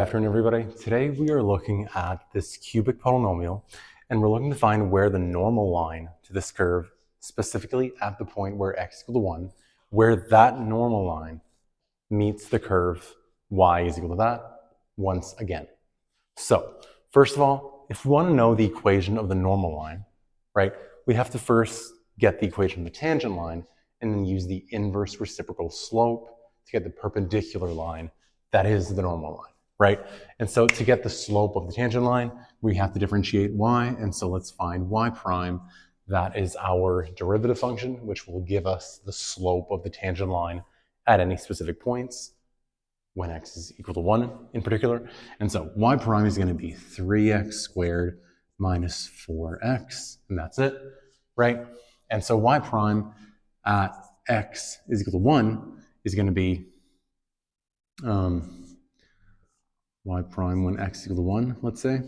Good afternoon, everybody. Today we are looking at this cubic polynomial, and we're looking to find where the normal line to this curve, specifically at the point where x equal to 1, where that normal line meets the curve y is equal to that once again. So, first of all, if we want to know the equation of the normal line, right, we have to first get the equation of the tangent line and then use the inverse reciprocal slope to get the perpendicular line that is the normal line. Right? And so to get the slope of the tangent line, we have to differentiate y. And so let's find y prime. That is our derivative function, which will give us the slope of the tangent line at any specific points when x is equal to 1 in particular. And so y prime is going to be 3x squared minus 4x, and that's it, right? And so y prime at x is equal to 1 is going to be y prime when x is equal to 1, let's say.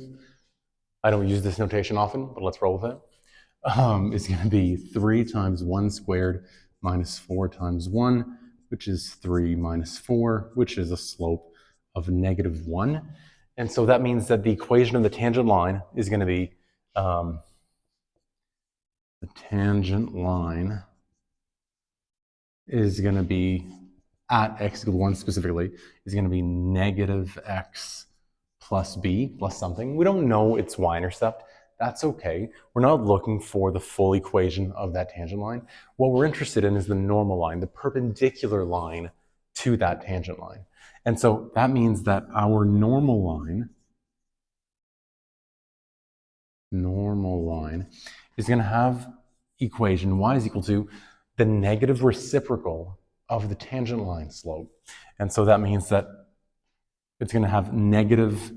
I don't use this notation often, but let's roll with it. It's going to be 3 times 1 squared minus 4 times 1, which is 3 minus 4, which is a slope of negative 1. And so that means that the equation of the tangent line is going to be, the tangent line is going to be at x equal to 1 specifically, is going to be negative x plus b plus something. We don't know its y-intercept. That's okay. We're not looking for the full equation of that tangent line. What we're interested in is the normal line, the perpendicular line to that tangent line. And so that means that our normal line is going to have equation y is equal to the negative reciprocal of the tangent line slope. And so that means that it's going to have negative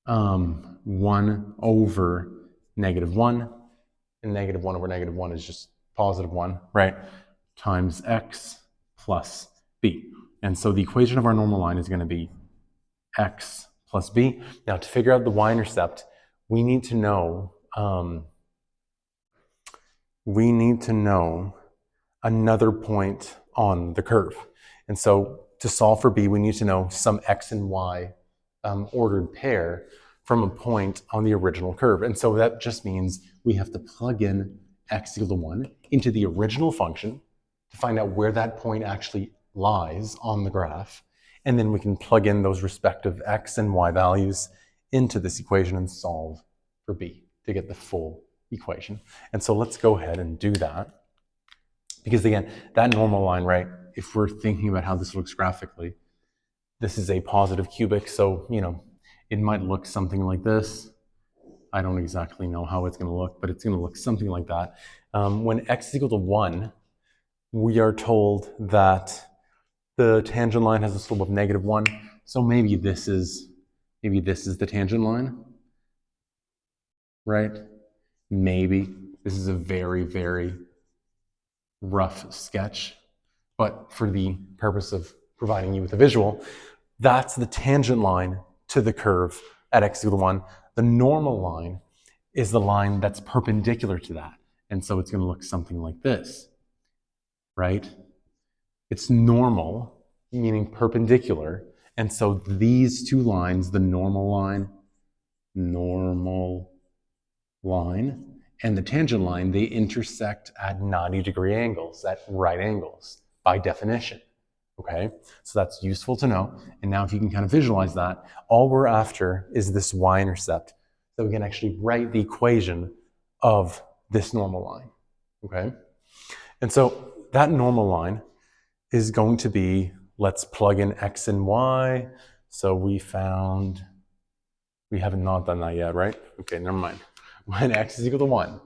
1 over negative 1, and negative 1 over negative 1 is just positive 1, right, times x plus b. And so the equation of our normal line is going to be x plus b. Now, to figure out the y-intercept, we need to know another point on the curve. And so to solve for b, we need to know some x and y ordered pair from a point on the original curve. And so that just means we have to plug in x equal to 1 into the original function to find out where that point actually lies on the graph. And then we can plug in those respective x and y values into this equation and solve for b to get the full equation. And so let's go ahead and do that. Because again, that normal line, right, if we're thinking about how this looks graphically, this is a positive cubic, so, it might look something like this. I don't exactly know how it's going to look, but it's going to look something like that. When x is equal to 1, we are told that the tangent line has a slope of negative 1, so maybe this is the tangent line, right? Maybe. This is a very, very rough sketch, but for the purpose of providing you with a visual, that's the tangent line to the curve at x equal to 1. The normal line is the line that's perpendicular to that. And so it's going to look something like this, right? It's normal, meaning perpendicular. And so these two lines, the normal line, and the tangent line, they intersect at 90-degree angles, at right angles, by definition, okay? So that's useful to know. And now if you can kind of visualize that, all we're after is this y-intercept, so we can actually write the equation of this normal line, okay? And so that normal line is going to be, let's plug in x and y. So we haven't not done that yet, right? Okay, never mind. When x is equal to 1,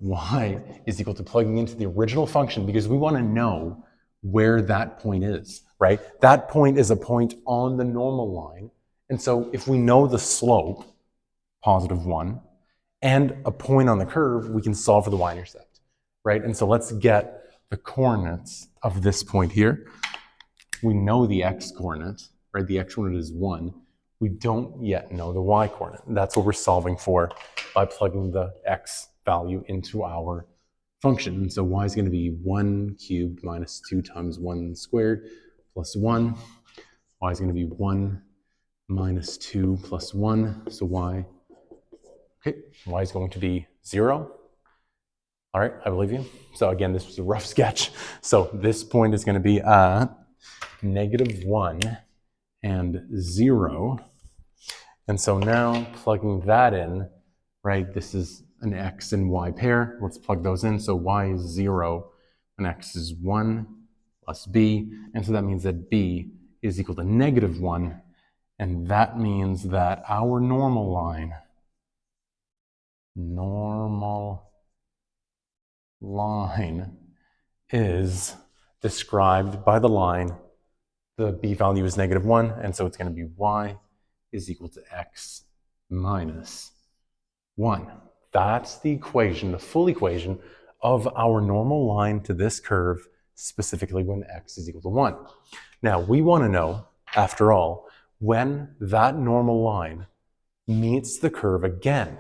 y is equal to plugging into the original function because we want to know where that point is, right? That point is a point on the normal line. And so if we know the slope, positive 1, and a point on the curve, we can solve for the y-intercept, right? And so let's get the coordinates of this point here. We know the x-coordinate, right? The x-coordinate is 1. We don't yet know the y-coordinate. That's what we're solving for by plugging the x value into our function. And so y is going to be 1 cubed minus 2 times 1 squared plus 1 y is going to be 1 minus 2 plus 1. So y is going to be 0. All right, I believe you. So again, this was a rough sketch. So this point is going to be at -1 and 0. And so now plugging that in, right, this is an x and y pair. Let's plug those in. So y is 0 and x is 1 plus b. And so that means that b is equal to -1. And that means that our normal line is described by the line, the b value is -1, and so it's going to be y is equal to x minus 1. That's the equation, the full equation of our normal line to this curve, specifically when x is equal to 1. Now, we want to know, after all, when that normal line meets the curve again.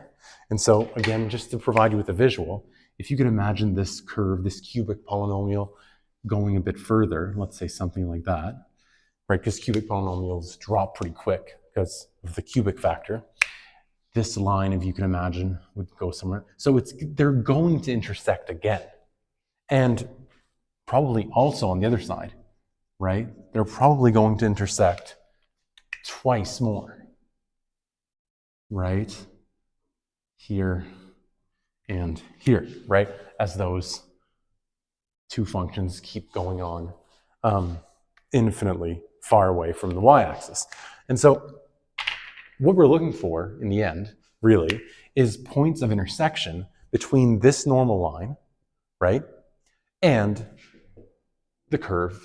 And so, again, just to provide you with a visual, if you could imagine this curve, this cubic polynomial, going a bit further, let's say something like that, right? Because cubic polynomials drop pretty quick because of the cubic factor. This line, if you can imagine, would go somewhere. So they're going to intersect again. And probably also on the other side, right? They're probably going to intersect twice more, right? Here and here, right? As those two functions keep going on infinitely far away from the y-axis. And so what we're looking for in the end, really, is points of intersection between this normal line, right, and the curve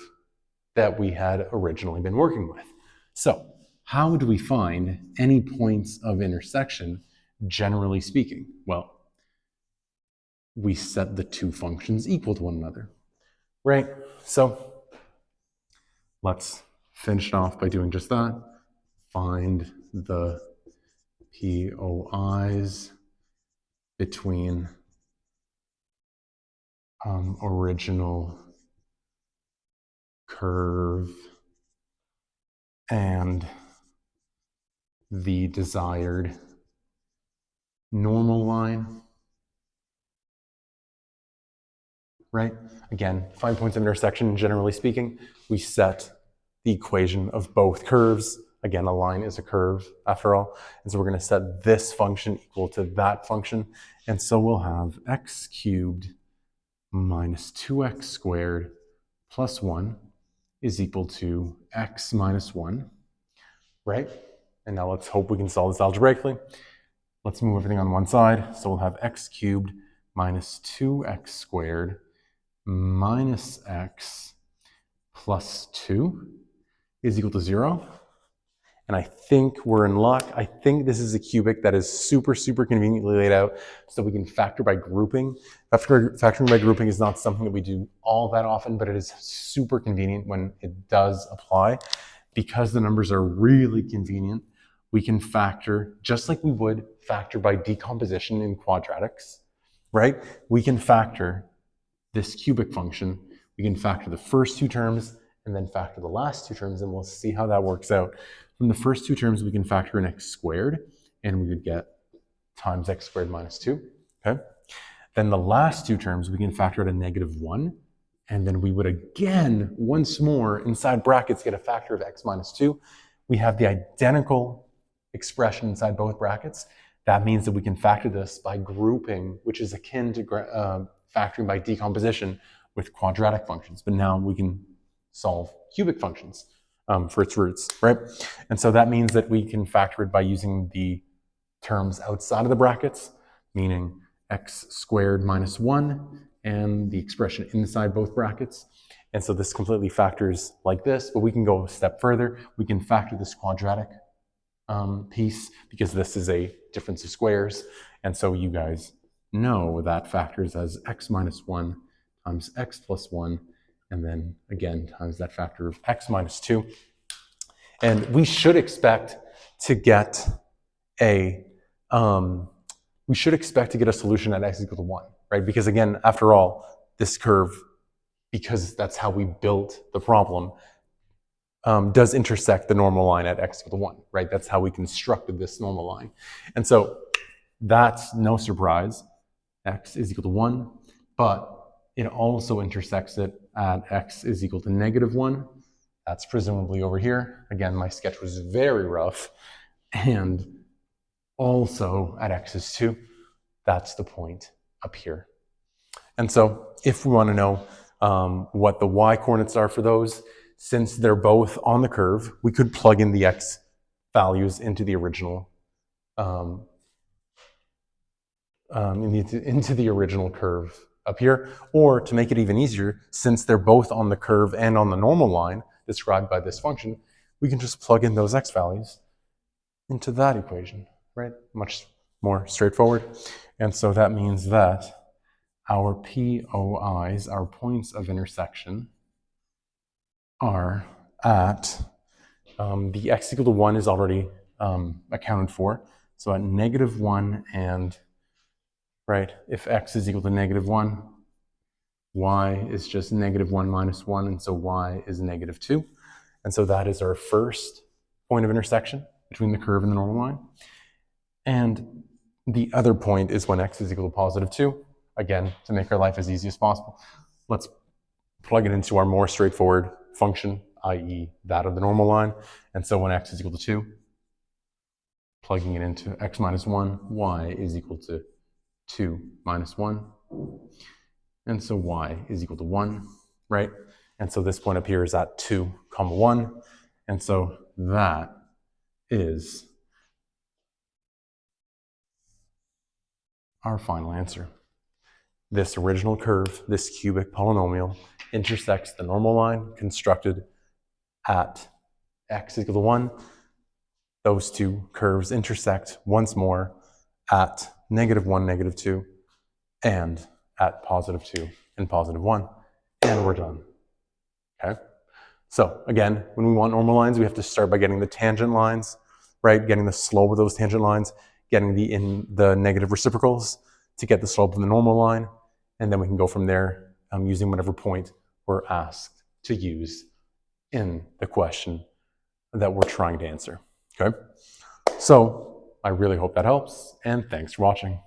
that we had originally been working with. So how do we find any points of intersection, generally speaking? Well, we set the two functions equal to one another, right? So let's finish it off by doing just that. Find the POIs between original curve and the desired normal line, right? Again, find points of intersection, generally speaking. We set the equation of both curves. Again, a line is a curve after all. And so we're going to set this function equal to that function. And so we'll have x cubed minus 2x squared plus 1 is equal to x minus 1, right? And now let's hope we can solve this algebraically. Let's move everything on one side. So we'll have x cubed minus 2x squared minus x plus 2 is equal to 0. And I think we're in luck. I think this is a cubic that is super, super conveniently laid out so we can factor by grouping. Factoring by grouping is not something that we do all that often, but it is super convenient when it does apply. Because the numbers are really convenient, we can factor just like we would factor by decomposition in quadratics, right? We can factor this cubic function. We can factor the first two terms and then factor the last two terms, and we'll see how that works out. From the first two terms, we can factor in x squared, and we would get times x squared minus 2, okay? Then the last two terms, we can factor out a -1, and then we would again, once more, inside brackets, get a factor of x minus 2. We have the identical expression inside both brackets. That means that we can factor this by grouping, which is akin to factoring by decomposition with quadratic functions. But now we can solve cubic functions for its roots, right? And so that means that we can factor it by using the terms outside of the brackets, meaning x squared minus 1 and the expression inside both brackets. And so this completely factors like this, but we can go a step further. We can factor this quadratic piece because this is a difference of squares. And so you guys know that factors as x minus 1 times x plus 1, and then again times that factor of x minus 2. And we should expect to get a solution at x equal to 1, right? Because again, after all, this curve, because that's how we built the problem, does intersect the normal line at x equal to 1, right? That's how we constructed this normal line. And so that's no surprise. X is equal to 1, but it also intersects it at x is equal to -1. That's presumably over here. Again, my sketch was very rough. And also at x is 2, that's the point up here. And so if we want to know what the y coordinates are for those, since they're both on the curve, we could plug in the x values into the original into the original curve up here. Or to make it even easier, since they're both on the curve and on the normal line described by this function, we can just plug in those x values into that equation, right? Much more straightforward. And so that means that our POIs, our points of intersection, are at, the x equal to 1 is already accounted for. So at -1 and, right, if x is equal to -1, y is just -1 minus 1, and so y is -2. And so that is our first point of intersection between the curve and the normal line. And the other point is when x is equal to +2. Again, to make our life as easy as possible, let's plug it into our more straightforward function, i.e. that of the normal line. And so when x is equal to 2, plugging it into x minus 1, y is equal to 2 minus 1. And so y is equal to 1, right? And so this point up here is at 2, 1. And so that is our final answer. This original curve, this cubic polynomial, intersects the normal line constructed at x equal to 1. Those two curves intersect once more at -1, -2, and at +2 and +1, and we're done. Okay? So again, when we want normal lines, we have to start by getting the tangent lines, right? Getting the slope of those tangent lines, getting the negative reciprocals to get the slope of the normal line, and then we can go from there using whatever point we're asked to use in the question that we're trying to answer. Okay? So I really hope that helps, and thanks for watching.